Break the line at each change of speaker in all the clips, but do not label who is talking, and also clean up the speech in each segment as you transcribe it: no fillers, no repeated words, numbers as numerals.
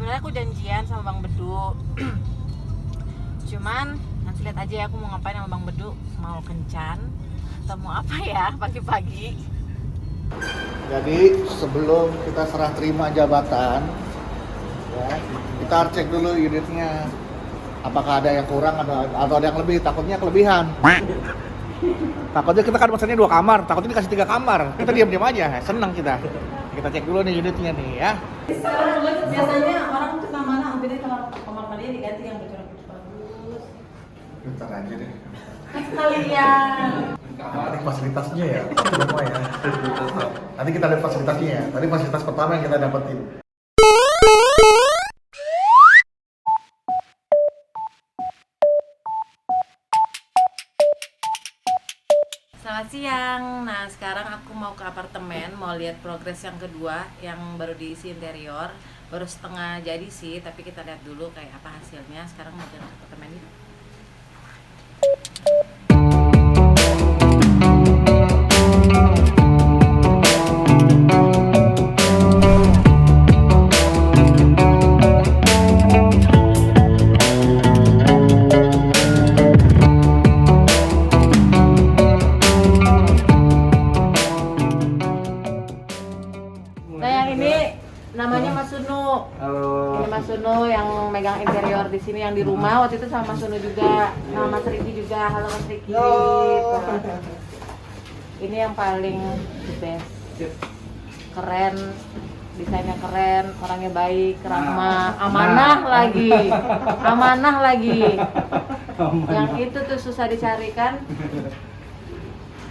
sebenarnya aku janjian sama Bang Bedu. Cuman nanti lihat aja ya aku mau ngapain sama Bang Bedu. Mau kencan atau mau apa ya pagi-pagi.
Jadi sebelum kita serah terima jabatan, ya, kita harus cek dulu unitnya. Apakah ada yang kurang atau ada yang lebih? Takutnya kelebihan. Takutnya kita kan pesannya 2 kamar, takutnya dikasih 3 kamar. Kita diam-diam aja, senang kita. Kita cek dulu nih unitnya nih ya.
Biasanya orang tuh mana hampir kalau kamar mandinya diganti yang bagus.
Bentar aja deh.
Sekalian.
Nanti fasilitasnya ya, semua ya. Nanti kita lihat fasilitasnya ya. Tadi fasilitas pertama yang kita dapetin.
Selamat siang. Nah, sekarang aku mau ke apartemen, mau lihat progres yang kedua yang baru diisi interior. Baru setengah jadi sih, tapi kita lihat dulu kayak apa hasilnya. Sekarang mau ke apartemen yuk. Nah, yang ini namanya Mas Sunu.
Halo.
Ini Mas Sunu yang megang interior di sini yang di rumah. Waktu itu sama Mas Sunu juga, sama Mas Riki juga. Halo Mas Riki. Ini yang paling the best. Keren, desainnya keren, orangnya baik, ramah, amanah lagi. Amanah lagi. Yang itu tuh susah dicarikan.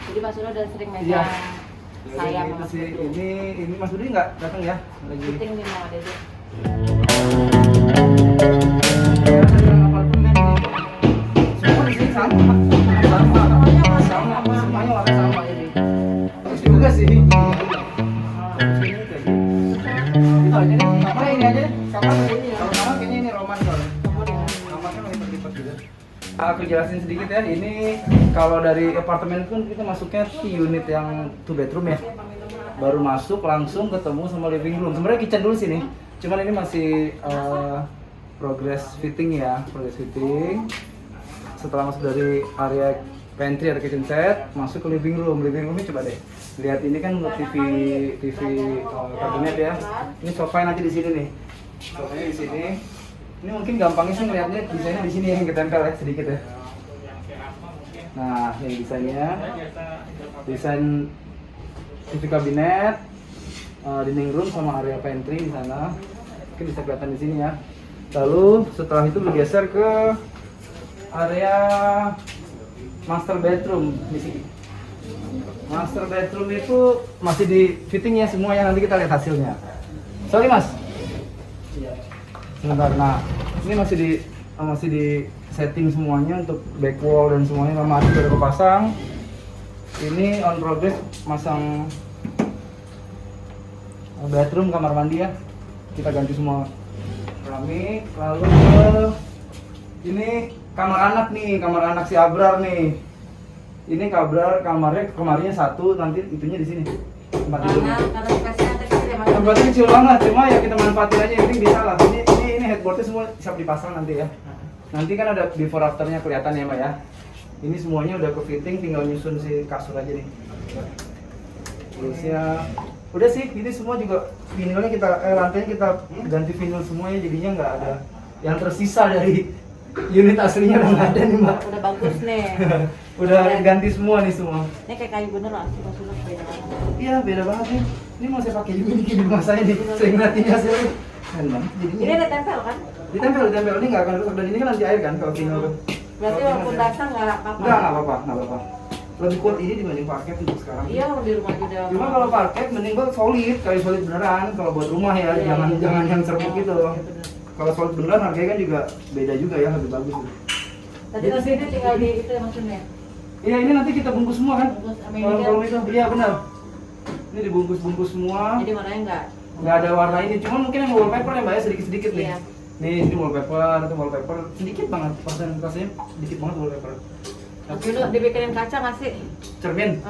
Jadi Mas Sunu udah sering megang.
Iya.
Sayang
Itu
Mas
sih,
Bedu.
ini Mas Budi nggak datang ya? Lagi.
Meeting nih mau Dede.
Semua di sini sama, semuanya warna sama jadi. Bagus juga sih. Sini kayak gitu. Itu aja deh, kamar ini aja deh. Kamar ini ya. Kalau kamar kayaknya ini Roman soalnya. Kamarnya lipat-lipat juga. Aku jelasin sedikit ya, ini kalau dari apartemen pun kita masuknya di unit yang 2 bedroom ya. Baru masuk langsung ketemu sama living room. Sebenarnya kitchen dulu sini. Cuman ini masih progress fitting ya, progress fitting. Setelah masuk dari area pantry ada kitchen set, masuk ke living room. Living roomnya coba deh. Lihat ini kan TV kabinet ya. Ini sofa nanti di sini nih. Sofanya di sini. Ini mungkin gampangnya sih ngeliatnya desainnya di sini yang ketempel ya sedikit ya. Nah, ini desainnya. Desain TV kabinet, dining room sama area pantry di sana. Mungkin bisa kelihatan di sini ya. Lalu setelah itu bergeser ke area master bedroom di sini. Master bedroom itu masih di fitting ya semuanya, nanti kita lihat hasilnya. Sorry Mas. Sebentar, nah ini masih di setting semuanya untuk back wall dan semuanya, lemari sudah kepasang. Ini on progress masang bedroom, kamar mandi ya. Kita ganti semua keramik. Lalu ini kamar anak nih, kamar anak si Abrar nih. Ini kamarnya satu, nanti itunya di sini. Tempat tidurnya.
Karena spesial tadi ya Mas.
Tempatnya kecil banget, cuma ya kita manfaatin aja, yang penting bisa lah. Ini headboardnya semua siap dipasang nanti ya. Nanti kan ada before afternya kelihatan ya Mbak ya. Ini semuanya udah ke fitting, tinggal nyusun si kasur aja nih. Terusnya udah sih, ini semua juga vinilnya lantainya kita ganti vinil semuanya, jadinya nggak ada yang tersisa dari unit aslinya, udah nggak ada nih Mbak.
Udah bagus nih.
Udah ganti semua nih semua.
Ini kayak kayu bener lah, Mas Sunu beda banget.
Iya beda banget nih. Ini mau saya pakai juga nih di rumah saya nih. Sering ngeliatin hasilnya. Keren banget jadinya.
Ini ada tempel kan?
Ditempel, ini nggak akan rusak, dan ini kan anti air kan kalau vinil tuh.
Berarti walaupun basah nggak apa-apa.
Nggak apa-apa. Lebih kuat ini dibanding parket untuk sekarang.
Iya, kalau di rumah juga.
Cuma kalau parket mending gua solid, kayu solid beneran. Kalau buat rumah ya,
Iya,
jangan yang serbuk gitu.
Iya, bener.
Kalau solid beneran harganya kan juga beda juga ya, lebih bagus.
Tadi nanti ini tinggal di itu ya Mas Sunu ya?
Iya ini nanti kita bungkus semua kan.
Bungkus sama ini kan?
Kolom itu, iya benar. Ini dibungkus semua.
Jadi warnanya
Nggak ada warna ini, cuma mungkin yang wallpaper ya Mbak ya, sedikit-sedikit nih.
Iya.
Nih, ini wallpaper sedikit banget, persentasenya sedikit banget wallpaper.
Mas Sunu dibikinin kaca nggak sih?
Cermin,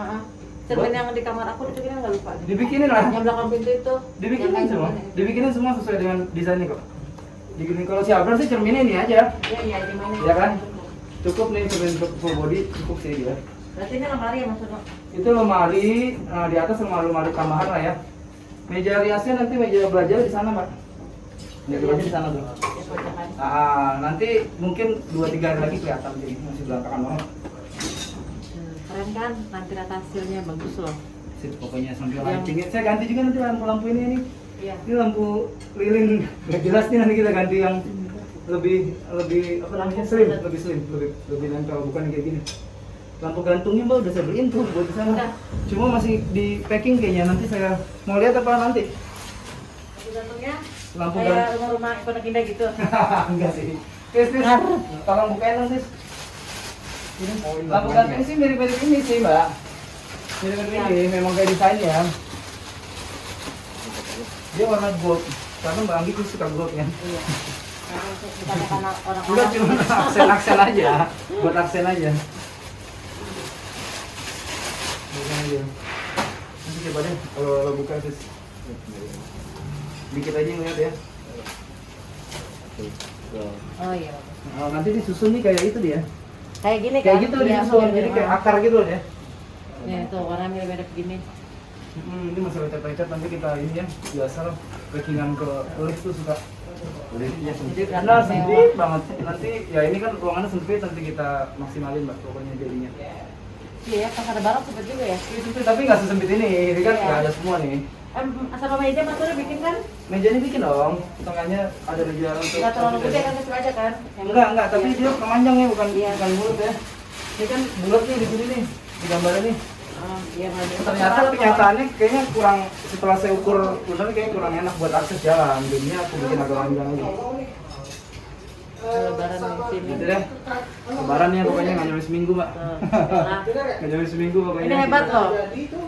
Cermin yang di kamar aku dibikinin nggak lupa.
dibikinin lah.
Yang belakang pintu itu.
Dibikinin
yang
semua,
kayak gini.
dibikinin semua sesuai dengan desainnya kok. Digini kalau si Abrar sih cerminnya ini aja.
Iya, di mana?
Ya kan? Cukup nih cermin full body, cukup sih dia.
Berarti ini lemari ya maksudnya?
Itu lemari, di atas lemari tambahan lah ya. Meja riasnya nanti meja belajar di sana, Mbak. Meja belajar di sana tuh.
Ya, pojokan.
Nanti mungkin 2-3 hari lagi kelihatan jadi masih berantakan banget.
Keren kan? Nanti lihat hasilnya bagus loh.
Sip, pokoknya sambil
Yang-
lighting. Saya ganti juga nanti lampu-lampu ini nih.
Iya.
Ini lampu lilin nggak jelas nih, nanti kita ganti yang lebih apa namanya, slim, lebih nempel, bukan kayak gini. Lampu gantungnya Mbak udah saya beliin tuh buat di sana.
Udah.
Cuma masih di packing kayaknya, nanti saya mau lihat apa nanti.
Lampu gantungnya
Lampu
kayak
gantung.
rumah-rumah Pondok Indah gitu.
Enggak sih. Tis, tolong bukain dong, Tis.
Ini mau
Lampu gantung sih mirip-mirip ini sih, Mbak. Mirip-mirip ini, memang kayak desainnya. Dia warna gold, karena Mbak Anggi tuh suka gold ya.
Iya. Karena orang
Enggak, cuma aksen aja, buat aksen aja. Bukan aja. Nanti coba deh, kalau buka Tis. Dikit aja ngeliat ya.
Oh iya.
Nanti disusun nih kayak itu dia.
Kayak gini kan?
Kayak gitu
Iya,
disusun,
iya,
jadi
iya.
kayak akar gitu ya.
Nih tuh warna mirip-mirip gini.
Ini masalah lecet-lecet nanti kita ini ya, biasa lah. Packingan ke lift tuh suka.
liftnya
Jadi
Karena sempit banget. Nanti ya ini kan ruangannya sempit, nanti kita maksimalin Mbak pokoknya jadinya.
Iya, pas ada barang sempit juga ya.
Ini sempit tapi nggak sesempit ini kan
Iya.
nggak ada semua nih.
Asal meja mas udah bikin kan?
Meja ini bikin dong, tengahnya ada meja untuk.
Nggak terlalu gede kan, kecil aja kan?
Enggak, tapi
Iya.
dia kemanjang ya, bukan
Iya.
bukan bulat ya. Ini kan bulat nih di sini nih, di gambarnya nih.
Oh, iya meja.
Ternyata kenyataannya kayaknya kurang, setelah saya ukur udaranya kayaknya kurang enak buat akses jalan. Jadinya aku bikin agak panjang aja.
Lebaran di sini.
Gitu deh. Lebaran ya pokoknya nggak nyampe seminggu Mbak.
Tuh, nah.
Nggak nyampe seminggu pokoknya.
Ini hebat loh.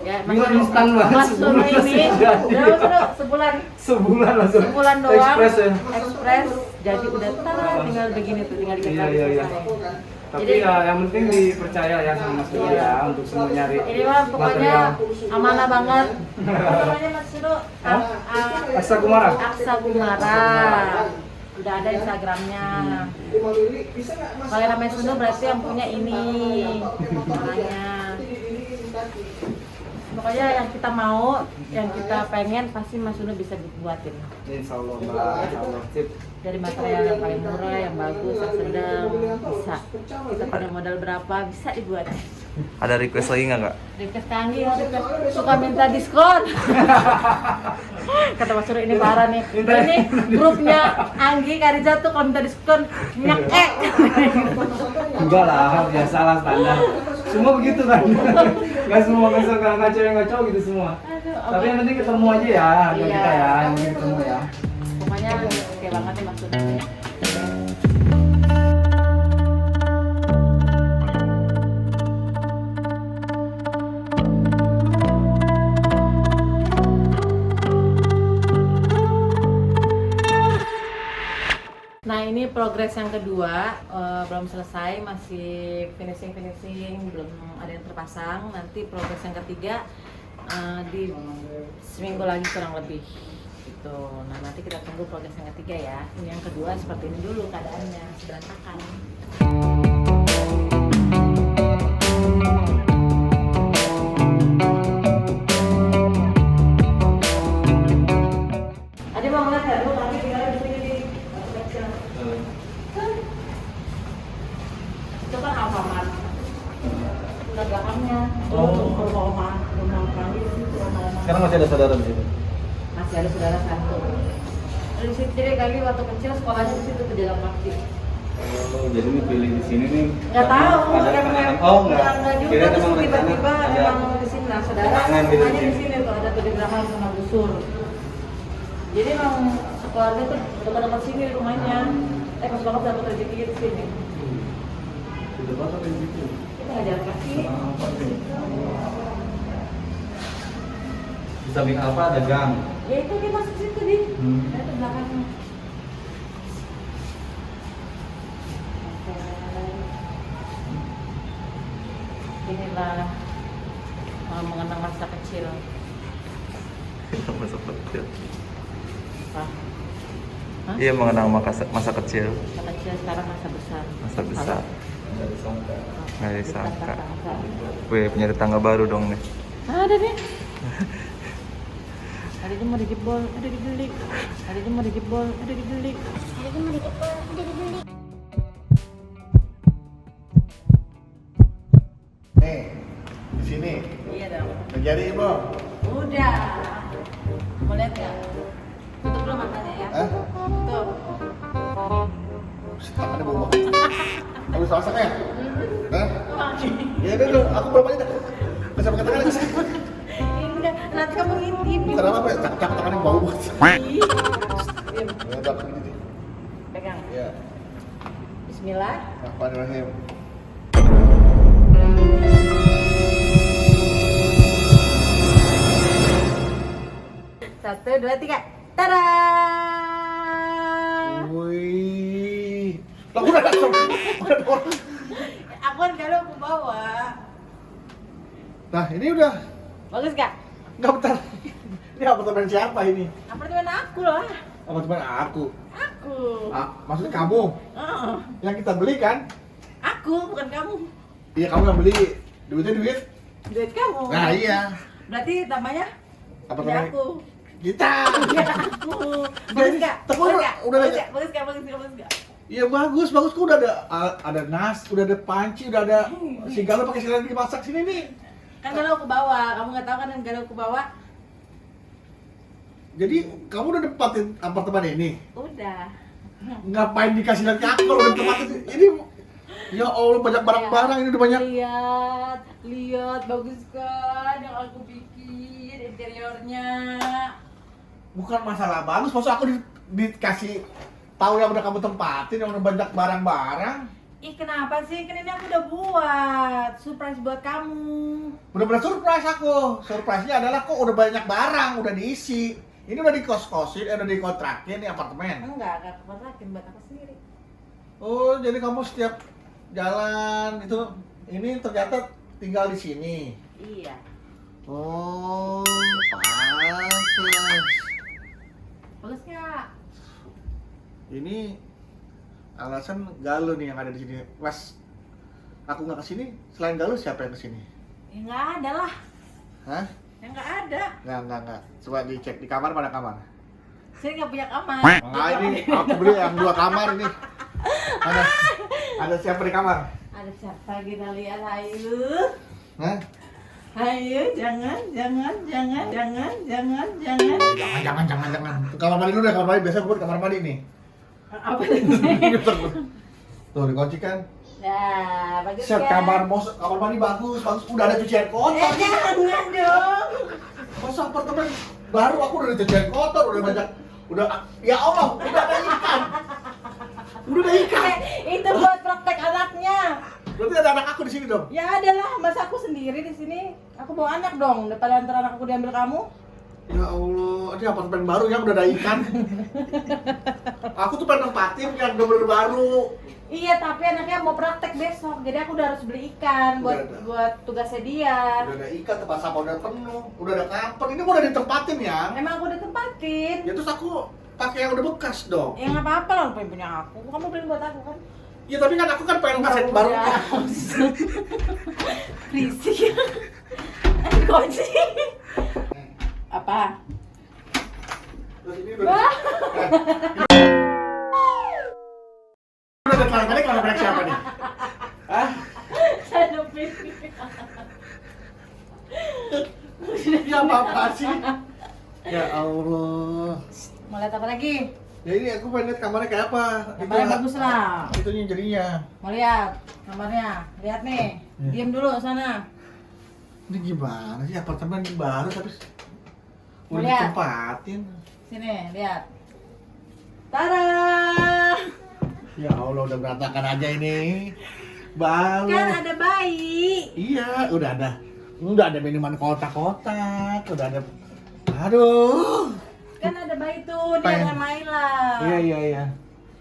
Ya,
Ini instan banget,
Mas
sebulan
Dono ini,
langsung jadi.
udah sebulan,
Sebulan langsung.
sebulan doang.
Express ya.
Express. Jadi udah tinggal begini tuh, tinggal dikasih.
Iya. Tapi
Jadi-
ya yang penting dipercaya ya sama Mas Dono ya untuk semua nyari.
Ini mah pokoknya
material.
amanah banget. Apa namanya Mas Dono?
Aksa Kumara.
Aksa Kumara. Udah ada Instagramnya. Kalau namanya Suno berarti yang punya ini orangnya. Pokoknya yang kita mau, yang kita pengen pasti Mas Suno bisa buatin.
Insya Allah Mbak, Insya Allah. Sip.
Dari material yang paling murah, yang bagus, yang sedang bisa. Kita punya modal berapa bisa dibuat.
Ada request lagi nggak kak?
Request Anggi suka minta diskon. Kata Mas Suno ini parah nih. Ini grupnya Anggi Kariza tuh kalau minta diskon nyekek.
Enggak lah, biasa lah standar. Semua begitu kan. Enggak semua nggak cewek nggak cowok gitu semua.
Aduh,
Tapi yang penting ketemu aja ya, harga
Iya.
kita ya, yang penting ketemu ya.
Pokoknya oke banget nih Mas Suno. Nah ini progres yang kedua, belum selesai, masih finishing, belum ada yang terpasang. Nanti progres yang ketiga di seminggu lagi kurang lebih gitu. Nah nanti kita tunggu progres yang ketiga ya. Ini yang kedua seperti ini dulu keadaannya, masih berantakan. Ada mau ngeliat nggak? Lu kaki tinggal di sini nih. Itu kan Alfamart. Udah belakangnya. Rumah oma rumah.
Sekarang masih ada saudara di situ.
Masih ada saudara satu. Di situ jadi kami waktu kecil sekolahnya di situ tuh jalan kaki.
Oh, jadi ini pilih di sini nih.
Nggak tahu,
Oh, enggak.
Nggak juga,
Kirain
terus
emang rencana
tiba-tiba
ada
emang di sini. Nah, saudara
larangan gitu
rumahnya
di
di sini tuh, ada tuh di belakang sama busur. Jadi emang sekeluarga tuh dekat-dekat sini rumahnya. Pas banget dapat rezeki di sini.
Sudah apa di situ?
Kita nggak jalan kaki.
Di samping Alfa ada gang.
Ya itu dia masuk situ di.
Hmm.
Nah, itu belakangnya. Inilah mengenang masa kecil.
Masa kecil.
Wah, Hah?
Iya, mengenang masa kecil,
Masa kecil sekarang masa besar.
masa besar.
Nggak disangka.
Nggak disangka.
Ditangka-tangka.
Wih, punya tetangga baru dong nih.
Ada deh. Ada dia mau dijebol, ada digelik. Ada dia mau dijebol, ada digelik.
Nih, di sini.
Iya dong.
Udah jadi belum?
Udah. Mau lihat nggak? Tutup dulu matanya ya.
Hah?
Tutup.
Tangannya bau banget. Habis masak ya? Hah? Ya udah dong, aku berapa aja dah. Bisa pakai tangan aja.
Enggak, nanti kamu ngintip.
Bukan apa ya, cak tangannya bau banget.
Ih. Diam.
Ya udah aku gini.
Pegang.
Ya.
Bismillah.
Bismillahirrahmanirrahim.
Satu, dua, tiga. Tada!
Wih. Lah udah ada orang.
Aku kan kalau aku bawa.
Nah, ini udah.
Bagus gak?
Enggak bentar. Ini apartemen siapa ini?
Apartemen aku lah.
Apartemen aku.
Aku.
Ah, maksudnya kamu
Oh,
yang kita beli kan?
aku bukan kamu.
Iya, kamu yang beli. Duitnya duit.
Duit kamu.
Nah, iya.
Berarti namanya
Apartemen
punya aku.
kita.
Punya aku. Bagus gak?
Tapi
Bagus gak?
udah
Bagus
ada-
gak? Bagus gak? Bagus gak? Bagus gak?
Iya bagus, bagus. Kok udah ada nasi, udah ada panci, udah ada sigala pakai sigala dimasak sini nih.
Kan galau aku bawa. Kamu nggak tahu kan yang galau aku bawa?
Jadi kamu udah nempatin apartemen ini?
Udah.
Ngapain dikasih lihat ke aku kalau udah tempatin ini? Ya Allah, banyak barang-barang ini udah banyak.
Lihat, lihat, bagus kan yang aku bikin interiornya.
Bukan masalah bagus, maksud aku dikasih tahu yang udah kamu tempatin, yang udah banyak barang-barang.
Ih, kenapa sih? Kan ini aku udah buat surprise buat kamu.
Bener-bener surprise aku. Surprise-nya adalah kok udah banyak barang, udah diisi. Ini udah dikos-kosin, udah dikontrakin nih apartemen.
Enggak kekontrakin buat aku sendiri.
Oh, jadi kamu setiap jalan itu ini ternyata tinggal di sini.
Iya.
Oh, pantes.
Bagus nggak?
Ini alasan Galuh nih yang ada di sini. Mas, aku nggak kesini, selain Galuh siapa yang kesini?
Ya nggak ada lah.
Hah?
Ya nggak ada.
Nggak. Coba dicek di kamar, mana kamar?
Saya nggak punya kamar.
Nah, ini aku beli yang 2 kamar ini. Ada siapa di kamar?
Ada siapa kita lihat? Ayo.
Hah?
Ayo, jangan.
Jangan. Kamar mandi dulu deh, kamar mandi. Biasa gue buat kamar mandi nih.
Apa itu?
Tuh, dikunci kan?
Nah, bagus
Set
kan?
kamar mandi bagus. Udah ada cucian kotor.
Jangan dong.
Masa apartemen baru aku udah ada cucian kotor, udah banyak. Ya Allah, udah ada ikan. Udah ada ikan.
Itu buat praktek anaknya.
Berarti ada anak aku di sini dong.
Ya ada lah, masa aku sendiri di sini. Aku bawa anak dong, daripada antar anak aku diambil kamu.
Ya Allah, ini apartemen baru yang udah ada ikan. Aku tuh pengen nempatin yang bener-bener baru.
Iya, tapi anaknya mau praktek besok, jadi aku udah harus beli ikan
Udah ada.
buat tugasnya dia.
Udah ada ikan, tempat sampah udah penuh, udah ada kamper. Ini udah ditempatin ya.
Emang aku udah tempatin.
Ya terus aku pakai yang udah bekas dong.
Ya nggak apa-apa lah, pengen punya aku. Kamu beli buat aku kan?
Ya tapi kan aku kan pengen kaset baru.
Risik ya. Kunci. Apa?
Terus ini udah. Udah ada kelana balik siapa nih? Hah?
Sadupin.
Ya apa sih? Ya Allah.
Mau lihat apa lagi?
Ya ini aku pengen lihat kamarnya kayak apa.
Kamarnya bagus lah.
Itunya jadinya.
Mau lihat kamarnya? Lihat nih.
Ya.
Diam dulu sana.
Ini gimana sih apartemen baru tapi
Mau
udah
lihat?
ditempatin.
Sini, lihat. Tada!
Ya Allah, udah berantakan aja ini. Baru.
Kan ada bayi.
Iya, udah ada minuman kotak-kotak, udah ada. Aduh.
Kan ada bayi tuh, dia
Pengen.
sama Maila.
Iya.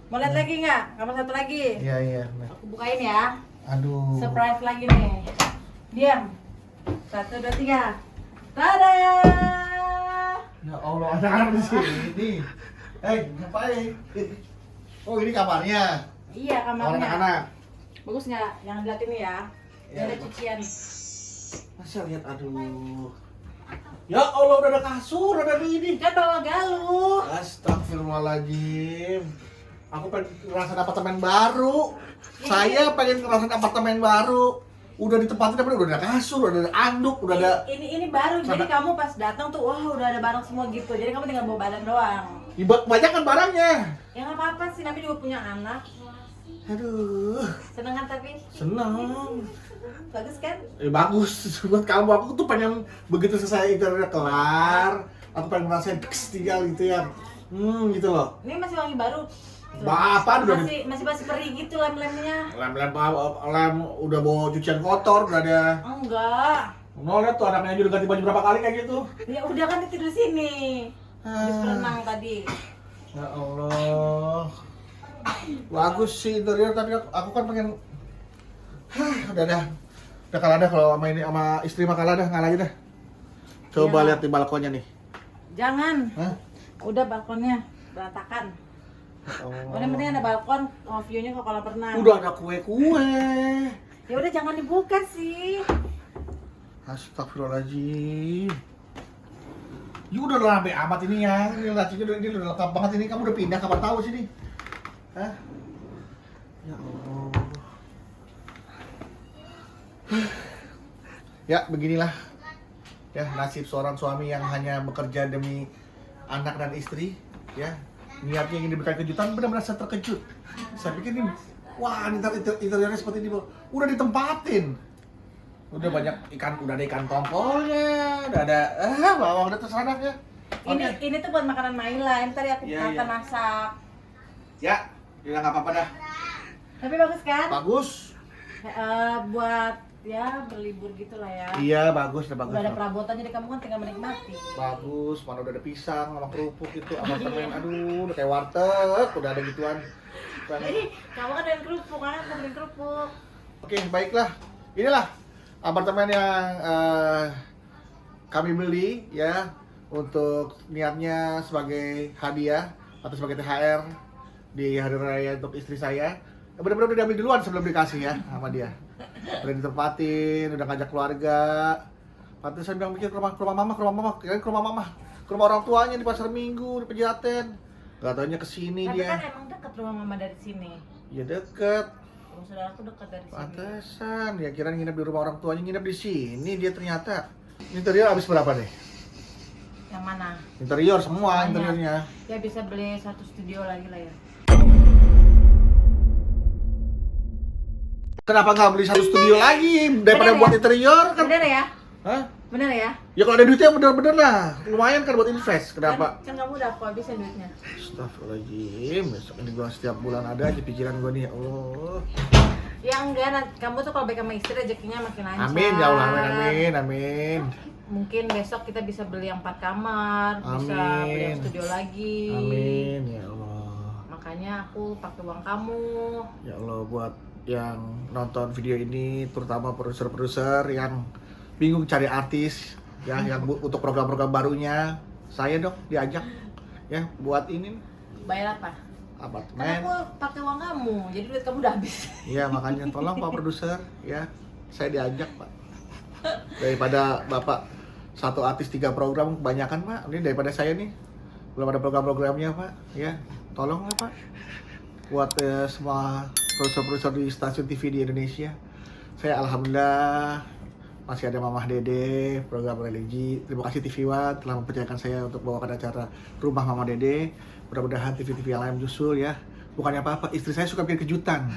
Mau lihat lagi nggak? Kamar satu lagi.
Iya.
Aku bukain ya.
Aduh.
Surprise lagi nih. Diam. 1, 2, 3. Tada!
Ya Allah, anak-anak di sini. Ngapain? Oh, ini kamarnya.
Iya,
Kamar
kamarnya.
anak-anak.
Bagus nggak? Yang dilihat ini ya. Ini
Iya.
ada cucian.
Masa lihat, aduh. Ya Allah, udah ada kasur, ada ini.
Kan bawa galuh.
Astagfirullahaladzim. Aku pengen ngerasain apartemen baru. Saya pengen ngerasain apartemen baru. Udah ditempatin tapi udah ada kasur, udah ada anduk, udah ada.
Ini baru. Jadi kamu pas datang tuh, wah udah ada barang semua gitu. Jadi kamu tinggal bawa badan doang.
Banyak kan barangnya.
Ya nggak apa-apa sih, Nabi juga punya anak.
Aduh,
Seneng kan tapi?
senang.
Bagus kan?
Bagus buat kamu. Aku tuh pengen begitu selesai interiornya kelar, aku pengen ngerasain tinggal gitu ya. Gitu loh.
Ini masih wangi baru. Tuh.
Apa udah
masih perih gitu lem-lemnya.
lem udah bawa cucian kotor, udah ada.
Enggak.
Lihat tuh anaknya juga ganti baju berapa kali kayak gitu.
Ya udah kan tidur di sini. Habis berenang tadi.
Ya Allah. Bagus sih interior, tapi aku kan pengen udah kalah dah kalau sama ini sama istri mah kalah dah, ngalah aja dah. Coba
Iya.
lihat di balkonnya nih.
Jangan.
Hah?
Udah balkonnya berantakan.
Oh.
Udah penting ada balkon, view-nya ke kolam renang.
Udah ada kue-kue.
Ya udah jangan dibuka sih.
Astagfirullahaladzim. Ya udah rame amat ini ya. Ini lacinya ini udah lengkap banget ini. Kamu udah pindah kapan tahu sini? Hah? Ya Allah. Ya beginilah ya nasib seorang suami yang hanya bekerja demi anak dan istri, ya. Niatnya ingin diberikan kejutan, benar-benar saya terkejut. Saya pikir ini, wah interiornya seperti ini, udah ditempatin. Udah banyak ikan, udah ada ikan tongkolnya, udah ada bawang udah terserah ya.
Ini tuh buat makanan Maila. Ini tadi aku
Iya, iya.
masak.
Ya, nggak apa-apa dah.
Tapi bagus kan?
Bagus.
Buat ya berlibur gitu lah ya.
Iya, bagus, udah bagus.
Udah ada perabotan jadi kamu kan tinggal menikmati.
Bagus, mana udah ada pisang sama kerupuk gitu, apartemen, aduh, udah kayak warteg, udah ada gituan.
Jadi kamu kan dengan kerupuk kan, aku beli kerupuk.
Oke, baiklah. Inilah apartemen yang kami beli ya untuk niatnya sebagai hadiah atau sebagai THR di hari raya untuk istri saya. Benar-benar udah diambil duluan sebelum dikasih ya sama dia. Udah ditempatin, udah ngajak keluarga. Pantesan bilang mikir ke rumah mama, kirain ke rumah mama, ke rumah orang tuanya di Pasar Minggu, di Pejaten. Gak taunya kesini
Tapi
dia.
kan emang dekat rumah mama dari sini.
Ya deket.
Rumah saudaraku dekat dari sini.
Pantesan, ya kira nginep di rumah orang tuanya, nginep di sini dia ternyata. Interior habis berapa nih?
Yang mana?
Interior semua,
Banyak.
interiornya.
Ya bisa beli satu studio lagi lah ya.
Kenapa nggak beli satu studio lagi daripada
Bener
buat
ya?
interior kan?
Bener ya?
Hah?
Bener ya?
Ya kalau ada duitnya bener-bener lah, lumayan kan buat invest. Kenapa?
Kan kamu udah aku habisin duitnya.
Astagfirullahaladzim, besok ini gua setiap bulan ada aja pikiran gua nih, ya Allah.
Ya enggak, kamu tuh kalau baik sama istri rezekinya makin lancar.
Amin, ya Allah, amin.
Mungkin besok kita bisa beli yang 4 kamar, bisa beli yang
Amin.
studio lagi.
Amin, ya Allah.
Makanya aku pakai uang kamu.
Ya Allah, buat yang nonton video ini, terutama produser-produser yang bingung cari artis, ya, yang untuk program-program barunya, saya dong diajak, ya, buat ini
Bayar apa? Kan
apartemen.
aku pakai uang kamu, jadi duit kamu udah habis.
Iya, makanya tolong Pak produser, ya, saya diajak Pak. Daripada Bapak satu artis 3 program kebanyakan Pak, ini daripada saya nih belum ada program-programnya Pak, ya, tolonglah Pak. Buat semua produser-produser di stasiun TV di Indonesia, saya alhamdulillah masih ada Mamah Dede, program religi. Terima kasih TV One telah mempercayakan saya untuk bawakan acara Rumah Mama Dede. Mudah-mudahan TV-TV yang lain menyusul ya. Bukannya apa-apa, istri saya suka bikin kejutan.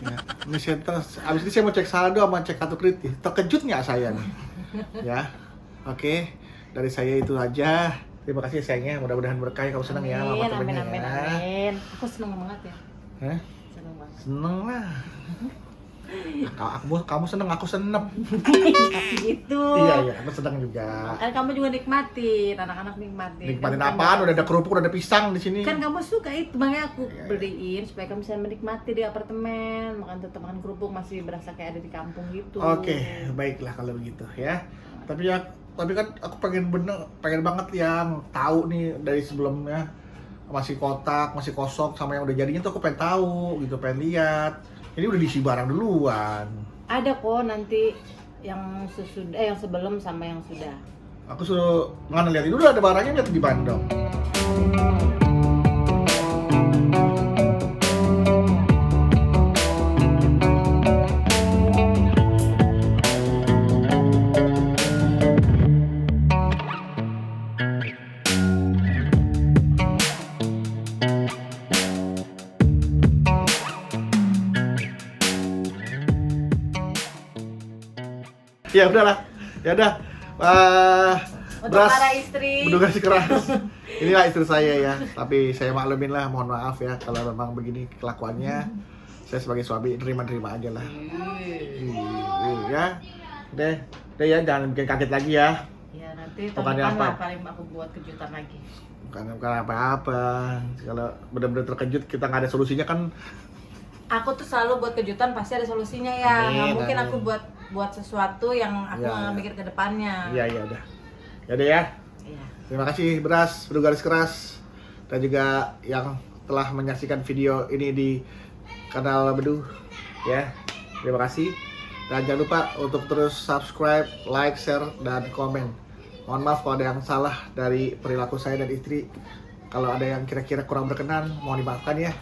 Ya, ini saya abis ini saya mau cek saldo sama cek kartu kredit. Terkejut nggak saya nih? Ya, oke. Dari saya itu aja. Terima kasih sayangnya. Mudah-mudahan berkah ya, kamu senang ya sama temennya
Amin.
ya.
Aku seneng banget ya.
Hah?
Seneng banget.
Seneng lah. Kamu seneng, aku seneng.
Gitu.
Iya, aku seneng juga.
Kan kamu juga nikmatin, anak-anak nikmatin.
Nikmatin
Kamu kan
apaan? Udah ada kerupuk, udah ada pisang di sini.
Kan kamu suka itu, makanya aku
Iya.
beliin supaya kamu bisa menikmati di apartemen, tetap makan kerupuk masih berasa kayak ada di kampung gitu.
Oke, baiklah kalau begitu ya. Tapi kan aku pengen banget yang tahu nih dari sebelumnya masih kotak, masih kosong sama yang udah jadinya tuh aku pengen tahu gitu, pengen lihat. Ini udah diisi barang duluan.
Ada kok nanti yang sesudah, yang sebelum sama yang sudah.
Aku suruh mana lihat dulu ada barangnya lihat di Bandung. Ya udahlah, ya udah.
Untuk
Beras
para istri.
mendengar si keras. Inilah istri saya ya, tapi saya maklumin lah, mohon maaf ya kalau memang begini kelakuannya. Saya sebagai suami terima aja lah. Ya, deh ya jangan bikin kaget lagi ya.
Ya nanti tahun
Bukannya
depan
apa?
lah paling aku buat kejutan lagi.
Bukan apa-apa. Kalau benar-benar terkejut kita nggak ada solusinya kan.
Aku tuh selalu buat kejutan pasti ada solusinya ya. Nggak
Amin,
mungkin
amin.
aku buat sesuatu yang aku
Ya,
nggak
ya.
mikir ke depannya.
Iya udah. Ya deh ya.
Iya.
Terima kasih Beras Bedu Garis Keras dan juga yang telah menyaksikan video ini di kanal Bedu ya. Terima kasih dan jangan lupa untuk terus subscribe, like, share dan komen. Mohon maaf kalau ada yang salah dari perilaku saya dan istri. Kalau ada yang kira-kira kurang berkenan, mohon dimaafkan ya.